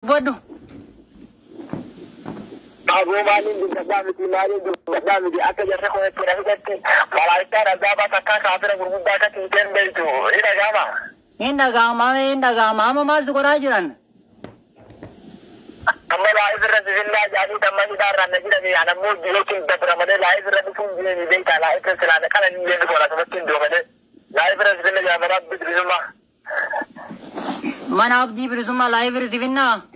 Bodu. Abu malin di Gaddafi malin di Gaddafi di atas jasa kau itu dah jadi Malaysia raja batakan sampai berubah ke tingkat itu. Ini agama. Inda gama masuk rajulan. Amma live rasulullah jadi teman kita rana kita ni anak muda itu dapat mana live rasulullah ni dia live rasulullah kalau ni dia boleh sama tindu mana live rasulullah jadi mana berizuma. Mana abdi berizuma live rasulullah.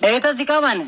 Itu di kawan.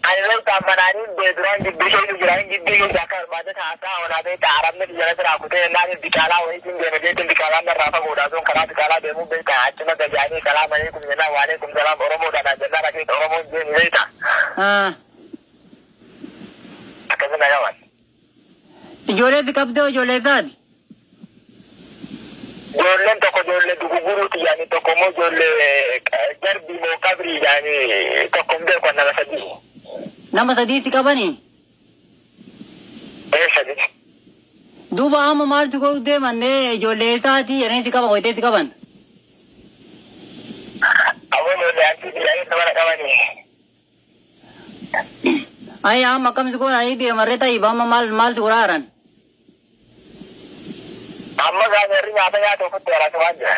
Ayo tamanani background di bisnis jualan gigi jakar macam apa orang ada Arab ni jualan terakhir tu nanti dikala wajib dia macam dikala merapa muda tu kalau dikala demo berita cuma terjadi kalau mana kumpulan wale kumpulan orang muda dan jenama lagi orang muda ni berita. Apa sebenarnya kawan? Jualan di kapdo jualan tadi. Jualan toko jualan dugu guru tu yani toko mo jualan jarbi mo kabri yani toko mo kau nama sedih. Nama sedih si kawan ni. Sedih. Dua am mal tu kau deh mana jualan sahati ini si kawan itu si kawan. Awak jualan anti dia ini sama kawan ni. Ayah makam sekolah hari dia mereka iba mal sukuraran. Amma gaari nyaata nyaata uffatti waraasa waan jira.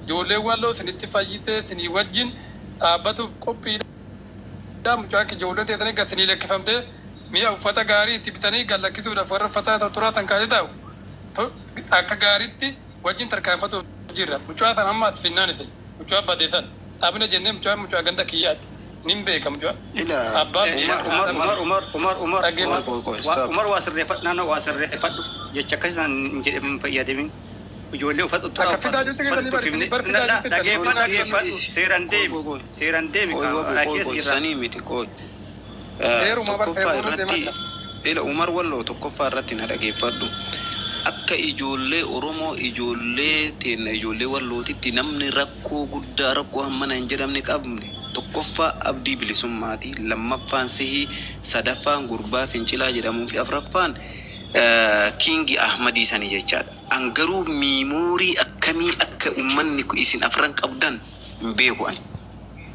Ijoollee walloo isinitti fayyite isinii wajjin dhaabbatuuf qophiidha. Mucaa akka ijoollee teessanii gasinii lakkifamtee mi'a uffata gaarii itti bitanii gallakkisuudhaaf warra uffata xuraatan kaasee taa'u. Akka gaariitti wajjin tarkaanfatuuf jirra. Mucaa sana amma as finnaan isin. Mucaa badeetan. Dhaabina jennee mucaa ganda kiyyaatti. Nin beeka mucaa. Umar wasirreeffadhu naannoo wasirreeffadhu jecha akkasisan hin jedhamin fayyadamin ijoollee uffata xuraa'u. Akka fidaa jirtu keessanii dhaggeeffadhu seeraan deemi sanii miti qooy. Tokkoffaa irratti ila Umar walloo tokkoffaa irratti na dhaggeeffadhu. Akka ijoollee Oromoo ijoollee teenya ijoollee wallootitti namni rakkoo guddaa rakkoo hammana hin jedhamne qabne. Tokkoffaa abdii bilisummaati lammaffaan sihii sadaffaan gurbaa fincilaa jedhamuu fi afraffaan Kingi Ahmadii sanii jechaadha. Angaruu miimoorii akkamii akka uummanni isin afran qabdan hin beeku ani.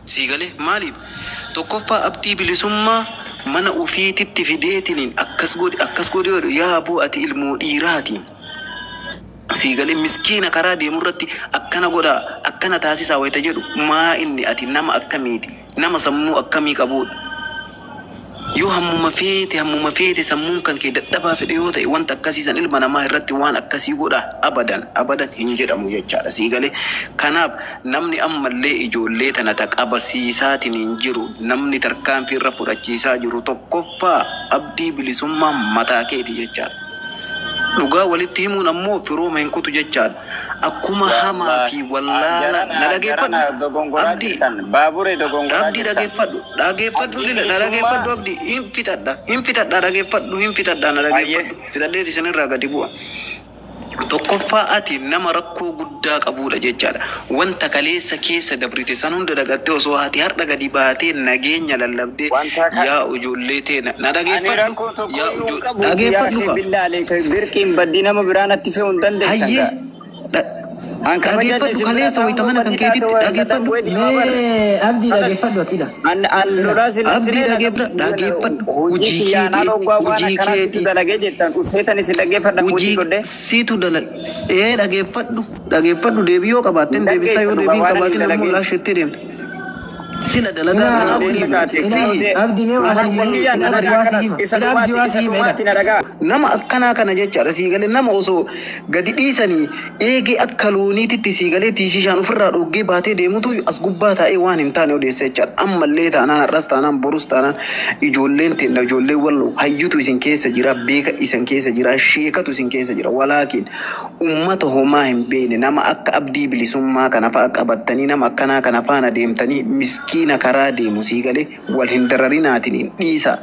Siigalee maaliif tokkoffaa abdii bilisummaa mana ofiititti fideetiniin akkas godhe yaa aboo ati ilmoo dhiiraatiin. Siigalee miskiina karaa deemurratti akkana godhaa akkana taasisaa wayita jedhu maa inni ati nama akkamiiti nama sammuu akkamii qabuudha. Yoo hammuma feete sammuun kan kee dadhabaa fedhe yoo ta'e wanta akkasiisan ilma namaa irratti waan akkasii godha abadan hin jedhamu jechaadha. Siigalee kanaaf namni ammallee ijoollee tana qabasiisaatiin hin jiru namni tarkaanfii irra fudhachiisaa jiru tokkoffaa abdii bilisummaa mataa keeti jechaadha. dhugaa walitti himuun ammoo firoo meenkutu jechaadha. Akkuma hamaa fi wallaala na dhageeffadhu abdii dhageeffadhu lila na dhageeffadhu abdii hin fitadha dhageeffadhu na dhageeffadhu fitadheeti isinirraa gadi bu'a. Tokkoffaa ati nama rakkoo guddaa qabudha jechaadha. Wanta kaleessa keessa dabrite san hunda dagattee osoo ati har'a gadi baatee nageenya lallabdee yaa ijoollee tee na dhageeffadhu birqiin baddii nama biraanatti fe'uu hin dandeessan. dhageeffadhu kaleessa wayita mana kan keetitti dhageeffadhu. Abdii dhageeffadhu atidha. Abdii dhageeffadhu hojii keetii siitu dhageeffadhu deebii yoo qabaatteen deebisaa yoo deebii qabaatiin ammoo laashettee deemte. Sila dalagaa kana nama akkanaa kana jechaadha siigalee nama osoo gadi dhiisanii eegee akka looniititti siigalee tiishishaan ofirraa dhoggee baatee deemutu as gubbaa taa'ee waan hin taane odeessa jechaadha. Ammallee taanaan har'as taanaan borus taanaan ijoolleen teenna ijoolleen walloo hayyutu isin keessa jira beeka isin keessa jira sheekatu isin keessa jira walaakin ummata homaa hin beekne nama akka abdii bilisummaa kana fa'a qabattanii nama akkanaa kana faana deemtanii miskiina karaa deemu siigalee wal hin dararinaatiin dhiisa.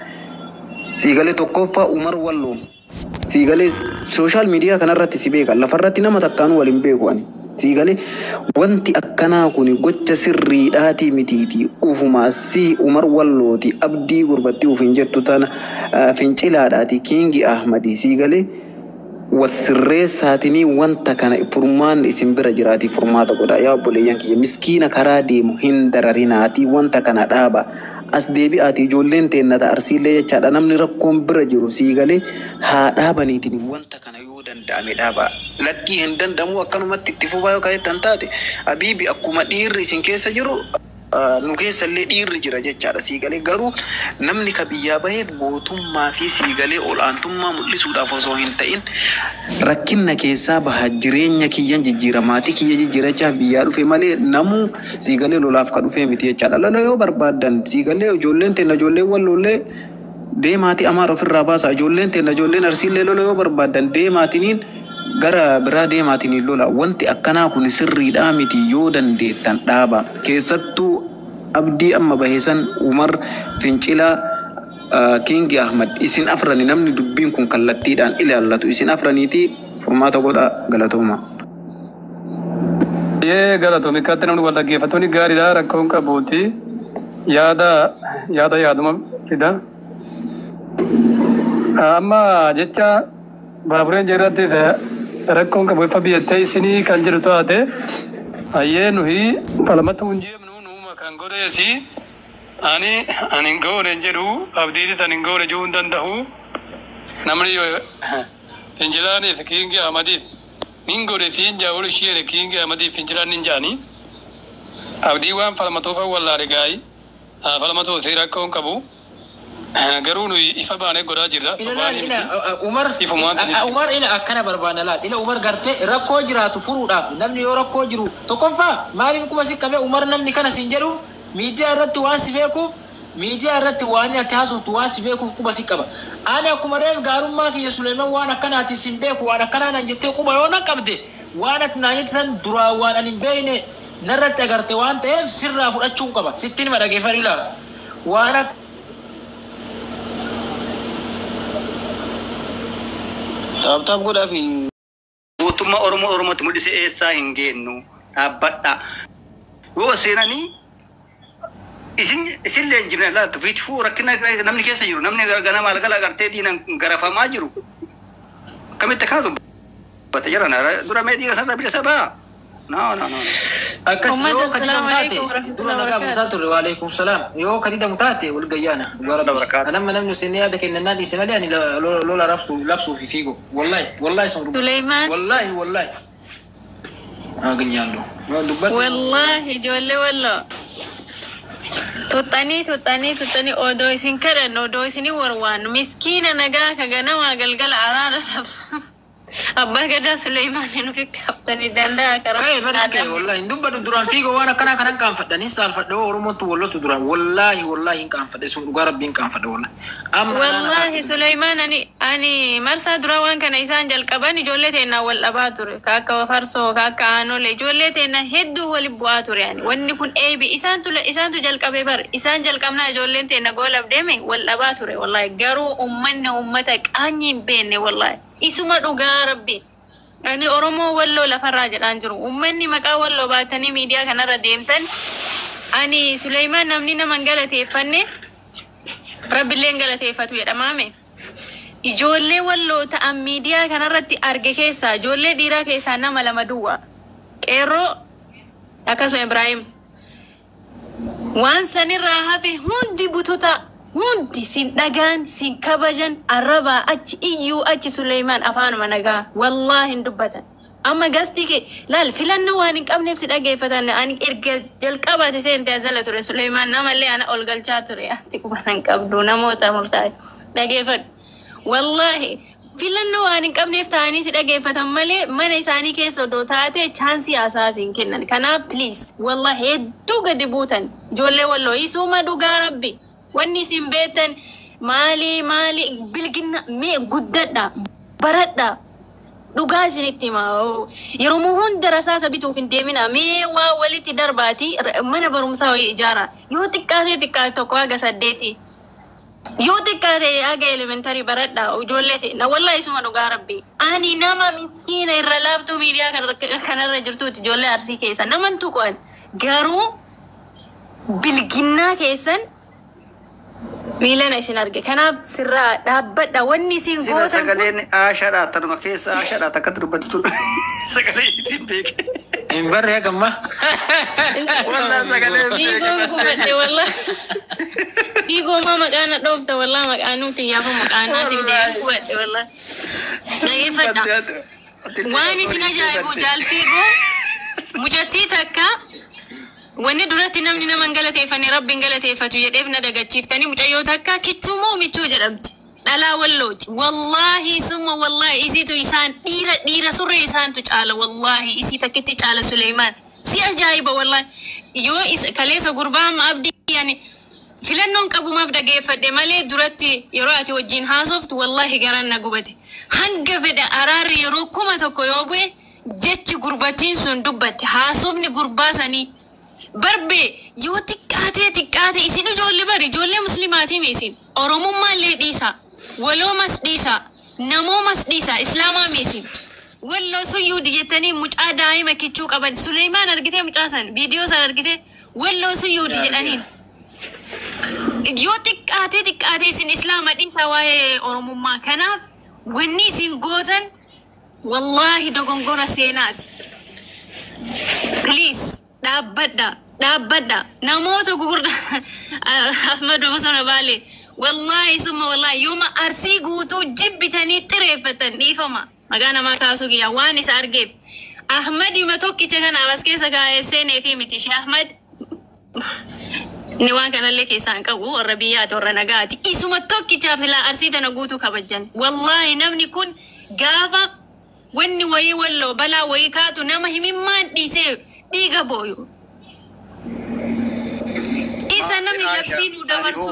Siigalee tokkoffaa Umar Walloo siigalee sooshaal miidiyaa kanarratti si beeka lafarratti nama takkaan wal hin beeku ani siigalee wanti akkanaa kun gocha sirriidhaatii mitiiti ufumaa si Umar Wallooti abdii gurbatti uf hin jettu tana fincilaadhaati Kingi Ahmadi siigalee wasirreessaatinii wanta kana furmaan isin bira jiraati furmaata godha yaa obboleeyyan kiyya miskiina karaa deemu hin dararinaati wanta kana dhaaba as deebi'aati ijoolleen teennata arsiillee jechaadha namni rakkoon bira jiru siigalee haa dhaabaniitiin wanta kana yoo danda'ame dhaaba lakkii hin danda'amu akkanumatti itti fufaa yoo kaa'ettan taate habiibi akkuma dhiirri isin keessa jiru nu keessallee dhiirri jira jechaadha siigalee garuu namni ka biyyaa baheef gootummaa fi siigalee ol'aantummaa mul'isuudhaaf osoo hin ta'in rakkinna keessaa baha jireenya kiyyan jijjiira maatii kiyya jijjiirachaaf biyyaa dhufe malee namuu siigalee lolaaf ka dhufee miti jechaadha. Lola yoo barbaadan siigalee ijoolleen teenna ijoolleen wallollee deemaatii amaara ofirraa baasa ijoolleen teenna ijoolleen arsiillee lola yoo barbaadan deemaatiniin gara biraa deemaatiin lola wanti akkanaa kun sirriidhaa miti yoo dandeettan dhaaba keessattuu abdii amma baheesan Umar fincilaa Kingi Ahmad isin afrani namni dubbiin kun kallattiidhaan ilaallatu isin afraniiti furmaata godha galatooma. Galatoomii kaatti namni wal dhaggeeffattoonni gaariidha rakkoon qabuuti yaaduma fida amma jecha baabureen jirratti rakkoon qabu ifa biyyattii isinii kan jiru taate ayyee nuyi falamatti hunjeemnu nuuma kan godheesi ani goone jedhu abdiiti tan hin goone jechuu hin danda'u namni fincilaaniif Kingi Ahmadiif nin godhe siin jaawul ishee Kingi Ahmadiif fincilaan nin jaani abdii waan falamatuuf wallaale gaayi falamatuuf rakkoon qabu garuu nuyi ifa baanee godhaa jirra. Umar ila akkana barbaanna laal ila Umar gartee rakkoo jiraatu furuudhaaf namni yoo rakkoo jiru tokkoffaa maaliif kuma si qabee Umar namni kana siin jedhuuf miidiyaa irratti waan si beekuuf miidiyaa irratti waan ati haasoftu waan si beekuuf quba si qaba. Ani akkuma reef gaarummaa kiyya Suleeman waan akkanaati sin beeku waan akkanaa nan jettee quba yoo na qabde waan ati naa jette san duraa waan ani hin beekne narratti agarte waan ta'eef sirraa fudhachuun qaba. Sitti nima dhageeffadhu laa waan Taap godhaa fi mootummaa Oromootti mul'ise eessaa hin geennu dhaabbadha. Yoo seenanii isin leenjifne laatu fiitifuu rakkina namni keessa jiru namni ganama algala agartee diinan garafamaa jiru. Kamitti kaatu bata jira dura mee dhiira sana bilisa baa. No. Akkas yoo kadida mutaate dura nagaa buusaa turre waalaikum salaam yoo kadida mutaate wal gayyaana anamma namni sinni yaada kennannaan dhiise malee ani lola labsuu fi fiigo wallahi sun Suleymaan wallahi agnyaallo wallahi ijoollee walloo tuttanii odoo isin kadhannu odoo isinii warwaannu miskiina nagaa ka ganamaa galgala araara labsu أبا قدا سليمان إنه في كابتن دندا كرم كاي بدك والله ندوب بدو دران فيكو وانا كان كان فدان يسال فدو ورمت ولو دران والله إن كان فدان سو ربين كان فدو والله والله سليمان أني مرسى دروان كان إنسان جلقبان جولتنا والأباتور كاكا وفرسو كاكا عنول جولتنا هدو والبواتور يعني ونكون أي بي إنسان جلقبي بر إنسان جلقبنا جولتنا قول أبدمي والأباتور والله جرو أمنا أمتك أني بيني والله isuma dhugaa rabbi ani oromoo walloo lafarraa jedhaan jiru ummanni maqaa walloo baatanii miidiyaa kanarra deemtan ani Suleymaan namni nama galateeffanne rabbiillee galateeffatu jedhamaame ijoollee walloo ta'an miidiyaa kanarratti arge keessaa ijoollee dhiiraa keessaa nama lama duwwaa qeerroo akkasuma Ibrahim waan sanirraa hafe hundi butota hundi sin dagan sin kabajan araba achi iyu achi Suleymaan afaan managa wallahi dubbatan amma gasti ke lal filanno waan qabneef si dhageeffatan ani erga jalqabate seente azala ture Suleymaan namalle ana olgalchaa ture ati kubanan qabdu namoota murtaa'e dhageeffad wallahi filanno waan qabneef taani si dhageeffatan male mana isaanii keessa doo taate chance asaasin kennan kana please wallahi hedduu gadi buutan jolle wallo isuma dhugaa rabbi wanni simbetan mali bilgina me guddadha baradha dhugaa isinitti ma yeroo hunda rasaasa bituuf hin deemina me waa walitti darbaati mana barumsaa ijaara yoo xiqqaate tokko haga 8 yoo xiqqaate haga elementary baradha ijoollee na wallahi isuma dhugaa rabbi ani nama miskiina irra laaftuu miidiyaa kanarra jirtuuti ijoollee arsii keessa naman tuqan garuu bilginaa keessan miilana isin arge kanaaf sirraa dhaabbadha wanni isin gootan sagaleen aashadha tanuma keessa aashadha takka dubbatu sagalee ittiin beeke in barre gamma wallahi sagalee bigo gubadde wallahi bigo ma maqana dhoofta wallahi maqanuuti yaafa maqanaatiin deebiin gubadde wallahi dhageeffadha waan isin ajaa'ibu jaalfiigo mujattii takka wanni duratti namni nama galateeffane rabbiin galateeffatu jedheef na dagachiiftani mucayyoo takka kichumoo michuu jedhamti dhalaa wallooti wallahi summa wallahi isitu isaan dhiira surree isaantu caala wallahi isi takkitti caala Suleymaan si ajaa'iba wallahi yoo kaleessa gurbaa abdii yani filannoon qabumaaf dhageeffadhe malee duratti yeroo ati wajjin haasoftu wallahi garan na gubate hanga fedha araarri yeroo kuma tokko yoo bu'e jechi gurbattiin sun dubbatte haasofni gurbaasanii barbe yoo xiqqaate isin ijoollee bari ijoollee muslimaatii meesin oromummaa illee dhiisa waloomas dhiisa namoomas dhiisa islaamaa meesin walloo suyyuu dijettanii mucaa daa'ima kichuu qaban Suleymaan argitee mucaa san viidiyoo san argitee walloo suyyuu jedhaniin yoo xiqqaate isin islaama dhiisa waa'ee oromummaa kanaaf wanni isin gootan wallahi dogongora seenaati please dhaabbadha namoota gugurda Ahmad Bosona Baale wallahi summa wallahi yooma arsii guutuu jibbitanii xireeffatan dhiifama maqaa namaa kaasuu kiyya waan isa argeef Ahmad ima tokkicha kana as keessa kaa'ee seenee fi miti Sheikh Ahmad ni waan kanallee keessaan qabu warra biyyaati warra nagaati isuma tokkichaaf silaa arsii tana guutuu kabajjan wallahi namni kun gaafa wanni wayii walloo balaa wayii kaatu nama himimmaan dhiisee dhiiga booyu isa namni labsiin u dabarsu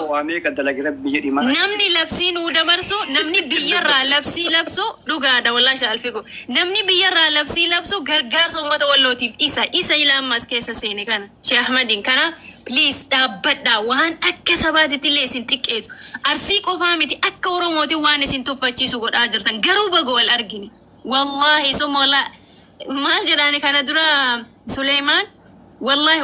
namni labsiin u dabarsu namni biyyarraa labsii labsu dhugaadha wallahi shaalfigo namni biyyarraa labsii labsu gargaarsa uummata wallootiif isa ilaammas keessa seene kana Sheikh Ahmadin kana please dhaabbadha waan akka sabaatitti illee isin xiqqeetu arsii qofaa miti akka oromootiin waan isin tuffachiisu godhaa jirtan garuu baga wal argine wallahi summa wallahi maal jedhaani kana dura Suleymaan wallahi